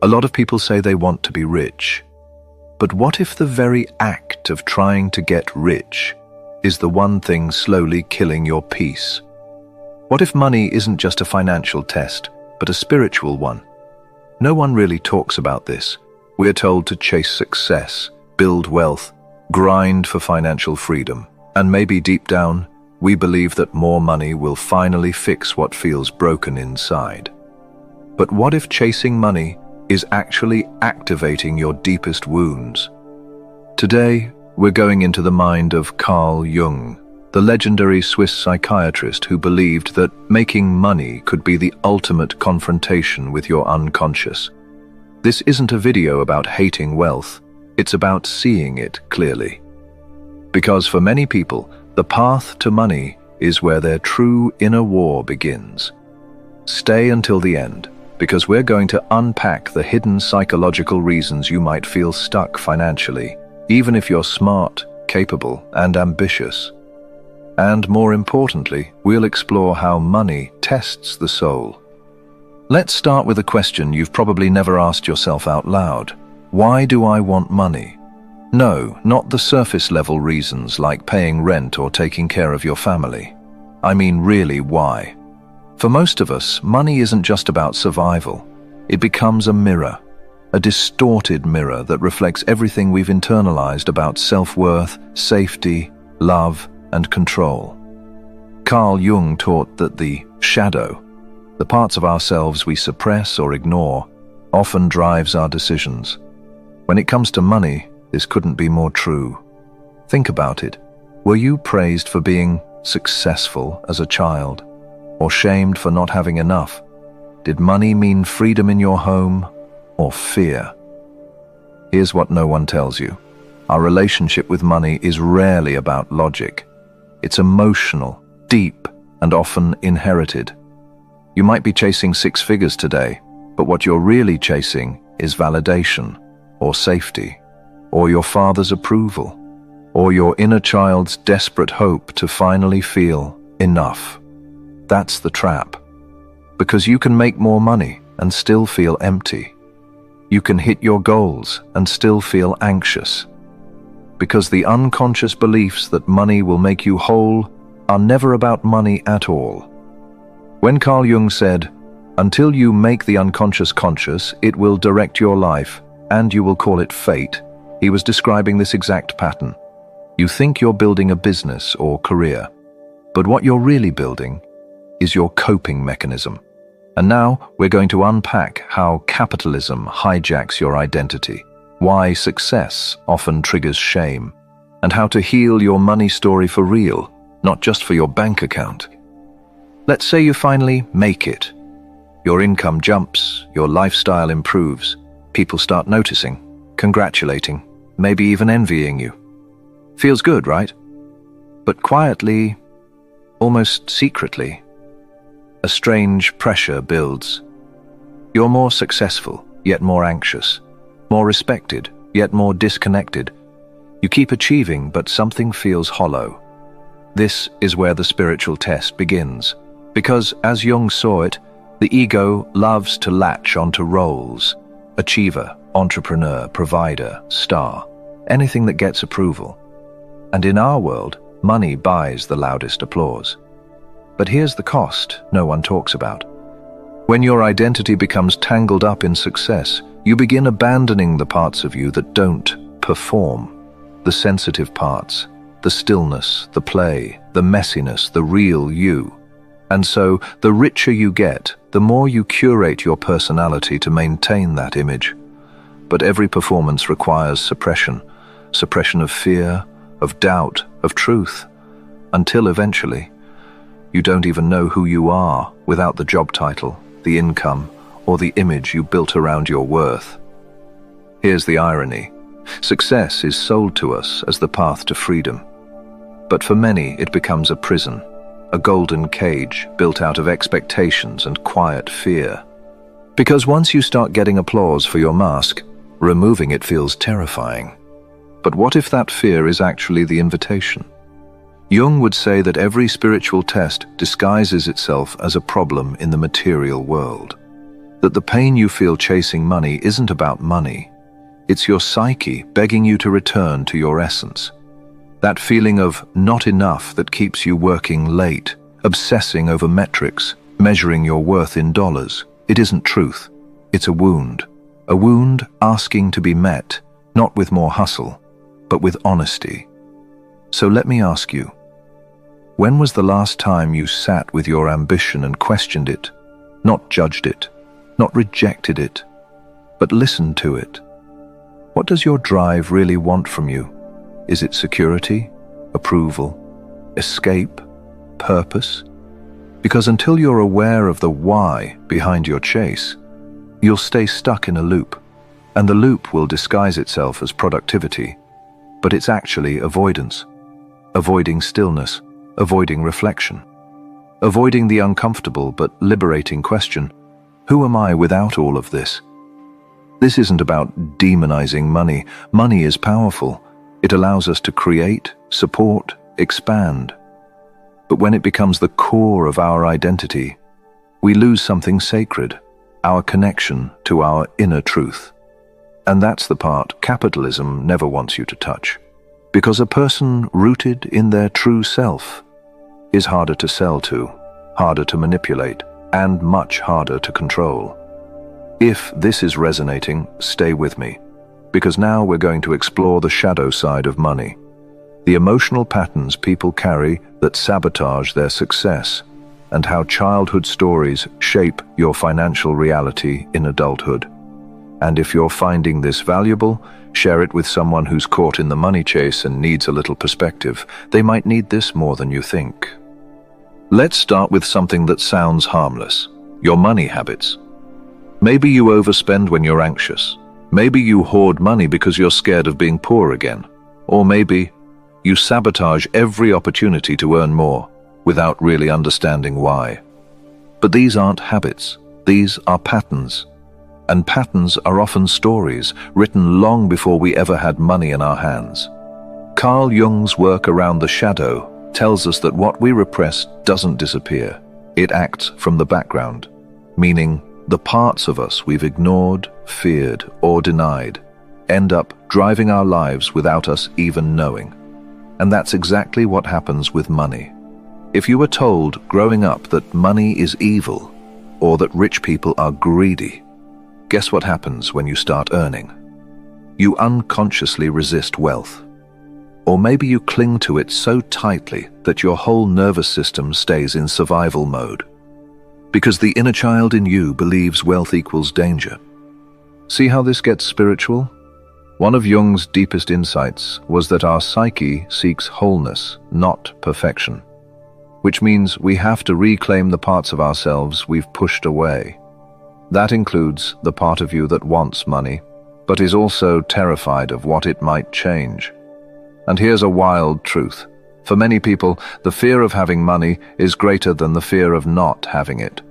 A lot of people say they want to be rich. But what if the very act of trying to get rich is the one thing slowly killing your peace? What if money isn't just a financial test, but a spiritual one? No one really talks about this. We're told to chase success, build wealth, grind for financial freedom. And maybe deep down, we believe that more money will finally fix what feels broken inside. But what if chasing money is actually activating your deepest wounds? Today, we're going into the mind of Carl Jung, the legendary Swiss psychiatrist who believed that making money could be the ultimate confrontation with your unconscious. This isn't a video about hating wealth, it's about seeing it clearly. Because for many people, the path to money is where their true inner war begins. Stay until the end, because we're going to unpack the hidden psychological reasons you might feel stuck financially, even if you're smart, capable, and ambitious. And more importantly, we'll explore how money tests the soul. Let's start with a question you've probably never asked yourself out loud. Why do I want money? No, not the surface-level reasons like paying rent or taking care of your family. I mean, really, why? For most of us, money isn't just about survival. It becomes a mirror, a distorted mirror that reflects everything we've internalized about self-worth, safety, love, and control. Carl Jung taught that the shadow, the parts of ourselves we suppress or ignore, often drives our decisions. When it comes to money, this couldn't be more true. Think about it. Were you praised for being successful as a child, or shamed for not having enough? Did money mean freedom in your home, or fear? Here's what no one tells you. Our relationship with money is rarely about logic. It's emotional, deep, and often inherited. You might be chasing 6 figures today, but what you're really chasing is validation, or safety, or your father's approval, or your inner child's desperate hope to finally feel enough. That's the trap. Because you can make more money and still feel empty. You can hit your goals and still feel anxious. Because the unconscious beliefs that money will make you whole are never about money at all. When Carl Jung said, "Until you make the unconscious conscious, it will direct your life, and you will call it fate," he was describing this exact pattern. You think you're building a business or career, but what you're really building is your coping mechanism. And now we're going to unpack how capitalism hijacks your identity, why success often triggers shame, and how to heal your money story for real, not just for your bank account. Let's say you finally make it. Your income jumps, your lifestyle improves, people start noticing, congratulating, maybe even envying you. Feels good, right? But quietly, almost secretly, a strange pressure builds. You're more successful, yet more anxious. More respected, yet more disconnected. You keep achieving, but something feels hollow. This is where the spiritual test begins. Because, as Jung saw it, the ego loves to latch onto roles. Achiever, entrepreneur, provider, star. Anything that gets approval. And in our world, money buys the loudest applause. But here's the cost no one talks about. When your identity becomes tangled up in success, you begin abandoning the parts of you that don't perform. The sensitive parts, the stillness, the play, the messiness, the real you. And so, the richer you get, the more you curate your personality to maintain that image. But every performance requires suppression. Suppression of fear, of doubt, of truth. Until eventually, you don't even know who you are without the job title, the income, or the image you built around your worth. Here's the irony. Success is sold to us as the path to freedom. But for many, it becomes a prison, a golden cage built out of expectations and quiet fear. Because once you start getting applause for your mask, removing it feels terrifying. But what if that fear is actually the invitation? Jung would say that every spiritual test disguises itself as a problem in the material world. that the pain you feel chasing money isn't about money. It's your psyche begging you to return to your essence. That feeling of not enough that keeps you working late, obsessing over metrics, measuring your worth in dollars. It isn't truth. It's a wound asking to be met, not with more hustle, but with honesty. So let me ask you, when was the last time you sat with your ambition and questioned it, not judged it, not rejected it, but listened to it? What does your drive really want from you? Is it security, approval, escape, purpose? Because until you're aware of the why behind your chase, you'll stay stuck in a loop, and the loop will disguise itself as productivity, but it's actually avoidance. Avoiding stillness, avoiding reflection, avoiding the uncomfortable but liberating question, who am I without all of this? This isn't about demonizing money. Money is powerful. It allows us to create, support, expand. But when it becomes the core of our identity, we lose something sacred, our connection to our inner truth. And that's the part capitalism never wants you to touch. Because a person rooted in their true self is harder to sell to, harder to manipulate, and much harder to control. If this is resonating, stay with me, because now we're going to explore the shadow side of money, the emotional patterns people carry that sabotage their success, and how childhood stories shape your financial reality in adulthood. And if you're finding this valuable, share it with someone who's caught in the money chase and needs a little perspective. They might need this more than you think. Let's start with something that sounds harmless: your money habits. Maybe you overspend when you're anxious. Maybe you hoard money because you're scared of being poor again. Or maybe you sabotage every opportunity to earn more without really understanding why. But these aren't habits. These are patterns. And patterns are often stories written long before we ever had money in our hands. Carl Jung's work around the shadow tells us that what we repress doesn't disappear. It acts from the background, meaning the parts of us we've ignored, feared, or denied end up driving our lives without us even knowing. And that's exactly what happens with money. If you were told growing up that money is evil, or that rich people are greedy, guess what happens when you start earning? You unconsciously resist wealth. Or maybe you cling to it so tightly that your whole nervous system stays in survival mode. Because the inner child in you believes wealth equals danger. See how this gets spiritual? One of Jung's deepest insights was that our psyche seeks wholeness, not perfection. Which means we have to reclaim the parts of ourselves we've pushed away. That includes the part of you that wants money, but is also terrified of what it might change. And here's a wild truth. For many people, the fear of having money is greater than the fear of not having it.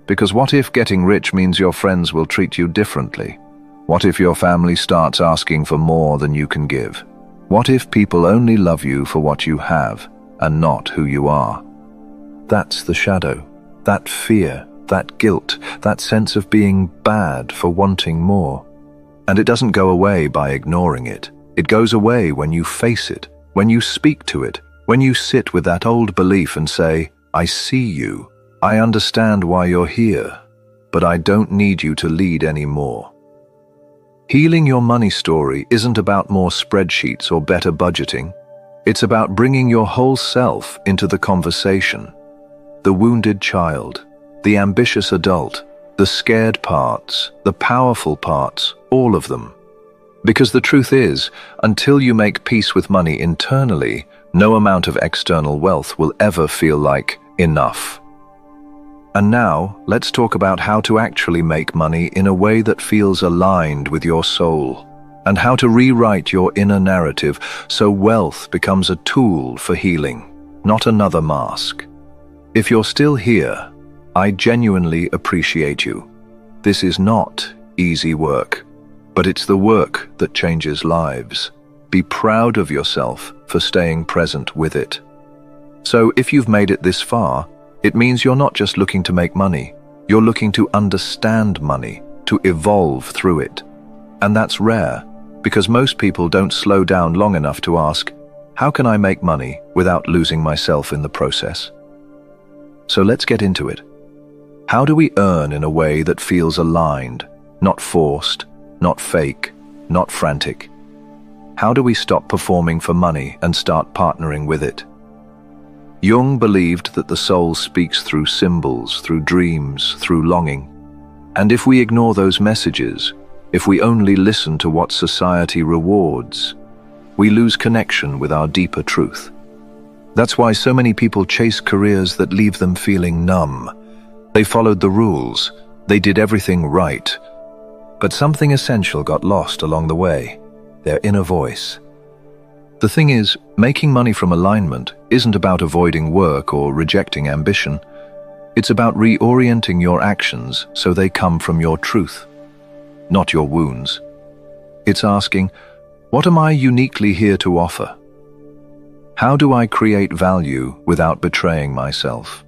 Because what if getting rich means your friends will treat you differently? What if your family starts asking for more than you can give? What if people only love you for what you have and not who you are? That's the shadow, that fear, that guilt, that sense of being bad for wanting more. And it doesn't go away by ignoring it. It goes away when you face it, when you speak to it, when you sit with that old belief and say, I see you, I understand why you're here, but I don't need you to lead anymore. Healing your money story isn't about more spreadsheets or better budgeting. It's about bringing your whole self into the conversation. The wounded child, the ambitious adult, the scared parts, the powerful parts, all of them. Because the truth is, until you make peace with money internally, no amount of external wealth will ever feel like enough. And now, let's talk about how to actually make money in a way that feels aligned with your soul, and how to rewrite your inner narrative so wealth becomes a tool for healing, not another mask. If you're still here, I genuinely appreciate you. This is not easy work, but it's the work that changes lives. Be proud of yourself for staying present with it. So if you've made it this far, it means you're not just looking to make money, You're looking to understand money, to evolve through it. And that's rare, because most people don't slow down long enough to ask, how can I make money without losing myself in the process? So let's get into it. How do we earn in a way that feels aligned, not forced, not fake, not frantic? How do we stop performing for money and start partnering with it? Jung believed that the soul speaks through symbols, through dreams, through longing. And if we ignore those messages, if we only listen to what society rewards, we lose connection with our deeper truth. That's why so many people chase careers that leave them feeling numb. They followed the rules, they did everything right, but something essential got lost along the way, their inner voice. The thing is, making money from alignment isn't about avoiding work or rejecting ambition. It's about reorienting your actions so they come from your truth, not your wounds. It's asking, what am I uniquely here to offer? How do I create value without betraying myself?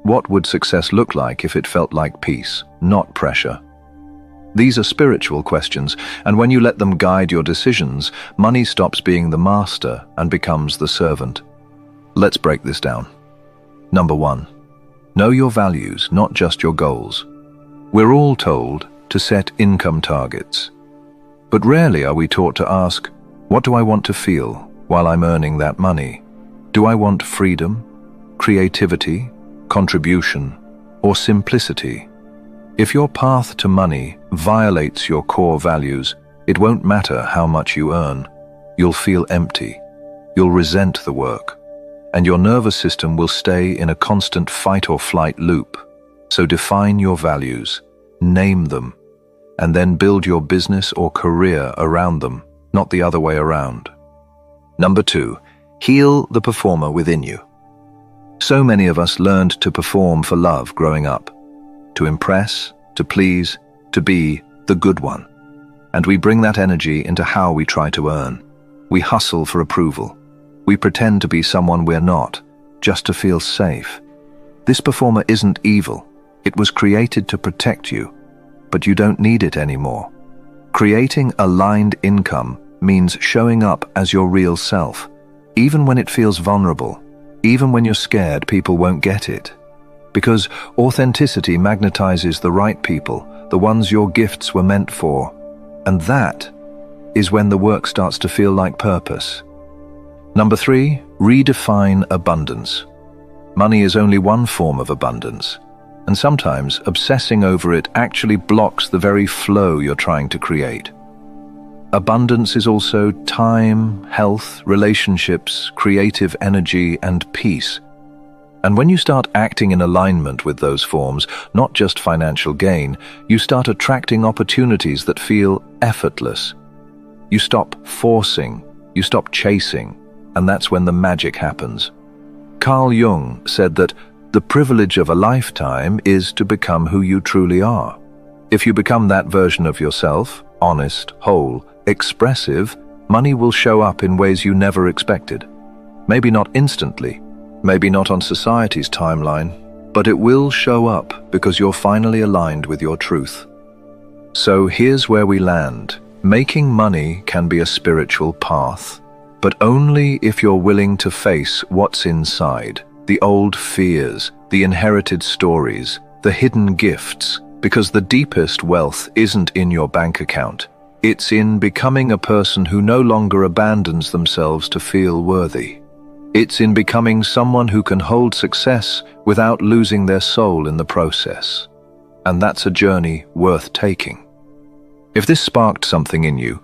What would success look like if it felt like peace, not pressure? These are spiritual questions, and when you let them guide your decisions, money stops being the master and becomes the servant. Let's break this down. Number 1. Know your values, not just your goals. We're all told to set income targets. But rarely are we taught to ask, what do I want to feel while I'm earning that money? Do I want freedom, creativity, contribution, or simplicity? If your path to money violates your core values, it won't matter how much you earn. You'll feel empty. You'll resent the work. And your nervous system will stay in a constant fight or flight loop. So define your values, name them, and then build your business or career around them, not the other way around. Number 2, heal the performer within you. So many of us learned to perform for love growing up, to impress, to please, to be the good one. And we bring that energy into how we try to earn. We hustle for approval. We pretend to be someone we're not, just to feel safe. This performer isn't evil. It was created to protect you, but you don't need it anymore. Creating aligned income means showing up as your real self, even when it feels vulnerable, even when you're scared people won't get it. Because authenticity magnetizes the right people, the ones your gifts were meant for. And that is when the work starts to feel like purpose. Number 3, redefine abundance. Money is only one form of abundance, and sometimes obsessing over it actually blocks the very flow you're trying to create. Abundance is also time, health, relationships, creative energy, and peace. And when you start acting in alignment with those forms, not just financial gain, you start attracting opportunities that feel effortless. You stop forcing, you stop chasing, and that's when the magic happens. Carl Jung said that the privilege of a lifetime is to become who you truly are. If you become that version of yourself, honest, whole, expressive, money will show up in ways you never expected. Maybe not instantly, maybe not on society's timeline, but it will show up because you're finally aligned with your truth. So here's where we land. Making money can be a spiritual path, but only if you're willing to face what's inside, the old fears, the inherited stories, the hidden gifts, because the deepest wealth isn't in your bank account. It's in becoming a person who no longer abandons themselves to feel worthy. It's in becoming someone who can hold success without losing their soul in the process. And that's a journey worth taking. If this sparked something in you,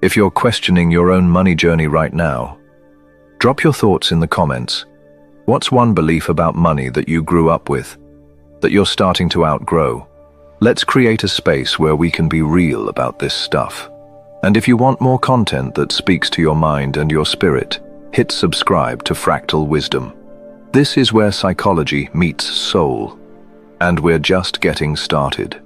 if you're questioning your own money journey right now, drop your thoughts in the comments. What's one belief about money that you grew up with, that you're starting to outgrow? Let's create a space where we can be real about this stuff. And if you want more content that speaks to your mind and your spirit, hit subscribe to Fractal Wisdom. This is where psychology meets soul, and we're just getting started.